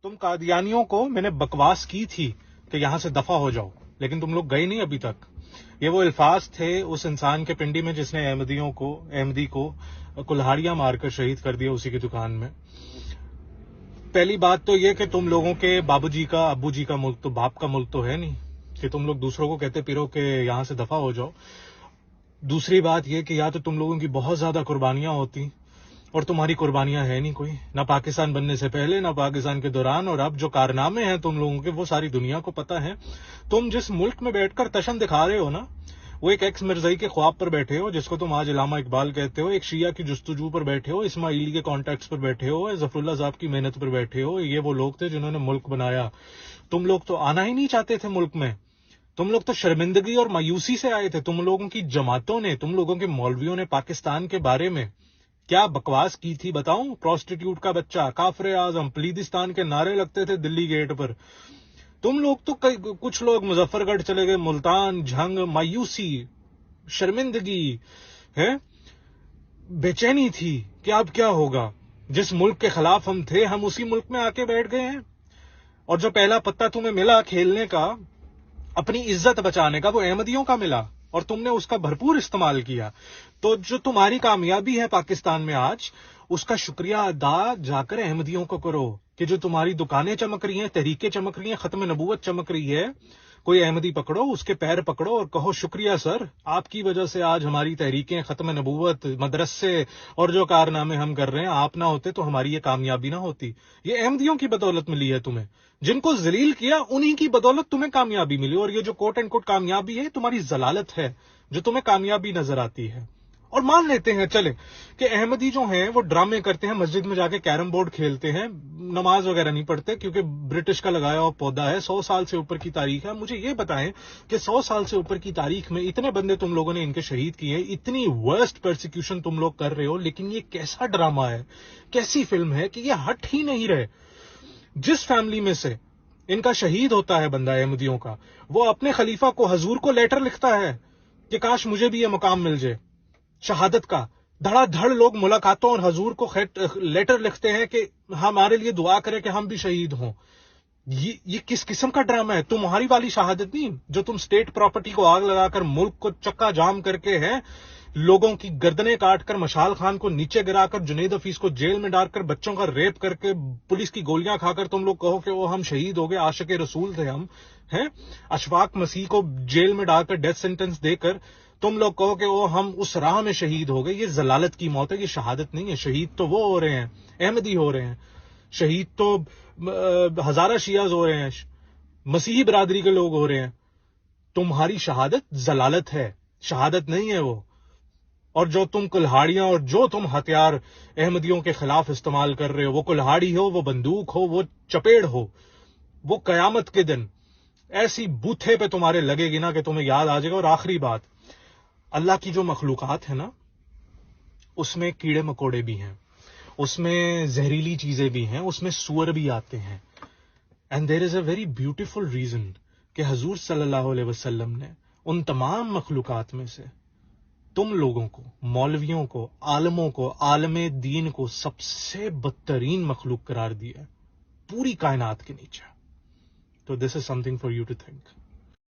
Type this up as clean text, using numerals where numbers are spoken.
تم قادیانیوں کو میں نے بکواس کی تھی کہ یہاں سے دفع ہو جاؤ، لیکن تم لوگ گئے نہیں ابھی تک. یہ وہ الفاظ تھے اس انسان کے پنڈی میں جس نے احمدی کو کلہاڑیاں مار کر شہید کر دیا اسی کی دکان میں. پہلی بات تو یہ کہ تم لوگوں کے بابو جی کا ابو جی کا ملک تو باپ کا ملک تو ہے نہیں کہ تم لوگ دوسروں کو کہتے پھرو کہ یہاں سے دفع ہو جاؤ. دوسری بات یہ کہ یا تو تم لوگوں کی بہت زیادہ قربانیاں ہوتی اور تمہاری قربانیاں ہیں نہیں کوئی، نہ پاکستان بننے سے پہلے نہ پاکستان کے دوران، اور اب جو کارنامے ہیں تم لوگوں کے وہ ساری دنیا کو پتہ ہے. تم جس ملک میں بیٹھ کر تشن دکھا رہے ہو نا، وہ ایک ایکس مرزائی کے خواب پر بیٹھے ہو جس کو تم آج علامہ اقبال کہتے ہو، ایک شیعہ کی جستجو پر بیٹھے ہو، اسماعیلی کے کانٹیکٹس پر بیٹھے ہو، ظفر اللہ صاحب کی محنت پر بیٹھے ہو. یہ وہ لوگ تھے جنہوں نے ملک بنایا. تم لوگ تو آنا ہی نہیں چاہتے تھے ملک میں، تم لوگ تو شرمندگی اور مایوسی سے آئے تھے. تم لوگوں کی جماعتوں نے، تم لوگوں کے مولویوں نے پاکستان کے بارے میں کیا بکواس کی تھی بتاؤں؟ پروسٹیٹیوٹ کا بچہ، کافر اعظم، پلیدستان کے نعرے لگتے تھے دلی گیٹ پر. تم لوگ تو کچھ لوگ مظفر گڑھ چلے گئے، ملتان، جھنگ، مایوسی، شرمندگی ہے، بے چینی تھی کہ اب کیا ہوگا. جس ملک کے خلاف ہم تھے ہم اسی ملک میں آ کے بیٹھ گئے ہیں، اور جو پہلا پتا تمہیں ملا کھیلنے کا، اپنی عزت بچانے کا، وہ احمدیوں کا ملا اور تم نے اس کا بھرپور استعمال کیا. تو جو تمہاری کامیابی ہے پاکستان میں آج، اس کا شکریہ ادا جا کر احمدیوں کو کرو کہ جو تمہاری دکانیں چمک رہی ہیں، تحریکیں چمک رہی ہیں، ختم نبوت چمک رہی ہے. کوئی احمدی پکڑو، اس کے پیر پکڑو اور کہو شکریہ سر، آپ کی وجہ سے آج ہماری تحریکیں، ختم نبوت، مدرسے اور جو کارنامے ہم کر رہے ہیں، آپ نہ ہوتے تو ہماری یہ کامیابی نہ ہوتی. یہ احمدیوں کی بدولت ملی ہے تمہیں. جن کو ذلیل کیا انہی کی بدولت تمہیں کامیابی ملی، اور یہ جو کوٹ اینڈ کوٹ کامیابی ہے تمہاری ضلالت ہے جو تمہیں کامیابی نظر آتی ہے. اور مان لیتے ہیں چلے کہ احمدی جو ہیں وہ ڈرامے کرتے ہیں، مسجد میں جا کے کیرم بورڈ کھیلتے ہیں، نماز وغیرہ نہیں پڑھتے کیونکہ برٹش کا لگایا ہوا پودا ہے. 100 سال سے اوپر کی تاریخ ہے. مجھے یہ بتائیں کہ 100 سال سے اوپر کی تاریخ میں اتنے بندے تم لوگوں نے ان کے شہید کیے ہیں، اتنی ورسٹ پرسیکیوشن تم لوگ کر رہے ہو، لیکن یہ کیسا ڈرامہ ہے، کیسی فلم ہے کہ یہ ہٹ ہی نہیں رہے. جس فیملی میں سے ان کا شہید ہوتا ہے بندہ احمدیوں کا، وہ اپنے خلیفہ کو، حضور کو لیٹر لکھتا ہے کہ کاش مجھے بھی یہ مقام مل جائے شہادت کا. دھڑا دھڑ لوگ ملاقاتوں اور حضور کو لیٹر لکھتے ہیں کہ ہمارے لیے دعا کرے کہ ہم بھی شہید ہوں. یہ کس قسم کا ڈرامہ ہے؟ تمہاری والی شہادت نہیں جو تم سٹیٹ پراپرٹی کو آگ لگا کر، ملک کو چکا جام کر کے ہیں، لوگوں کی گردنیں کاٹ کر، مشال خان کو نیچے گرا کر، جنید حفیظ کو جیل میں ڈال کر، بچوں کا ریپ کر کے، پولیس کی گولیاں کھا کر تم لوگ کہو کہ وہ ہم شہید ہو گئے، عاشق رسول تھے ہم ہیں. اشفاق مسیح کو جیل میں ڈال کر ڈیتھ سینٹنس دے کر تم لوگ کہو کہ وہ ہم اس راہ میں شہید ہو گئے. یہ ضلالت کی موت ہے، یہ شہادت نہیں ہے. شہید تو وہ ہو رہے ہیں، احمدی ہو رہے ہیں. شہید تو ہزارہ شیعہ ہو رہے ہیں، مسیحی برادری کے لوگ ہو رہے ہیں. تمہاری شہادت ضلالت ہے، شہادت نہیں ہے وہ. اور جو تم کلہاڑیاں اور جو تم ہتھیار احمدیوں کے خلاف استعمال کر رہے ہو، وہ کلہاڑی ہو، وہ بندوق ہو، وہ چپیڑ ہو، وہ قیامت کے دن ایسی بوتھے پہ تمہارے لگے گی نا کہ تمہیں یاد آ جائے گا. اور آخری بات، اللہ کی جو مخلوقات ہے نا، اس میں کیڑے مکوڑے بھی ہیں، اس میں زہریلی چیزیں بھی ہیں، اس میں سور بھی آتے ہیں. And there is a very beautiful reason کہ حضور صلی اللہ علیہ وسلم نے ان تمام مخلوقات میں سے تم لوگوں کو، مولویوں کو، عالموں کو، عالم دین کو سب سے بدترین مخلوق قرار دیا ہے پوری کائنات کے نیچے. تو this is something for you to think.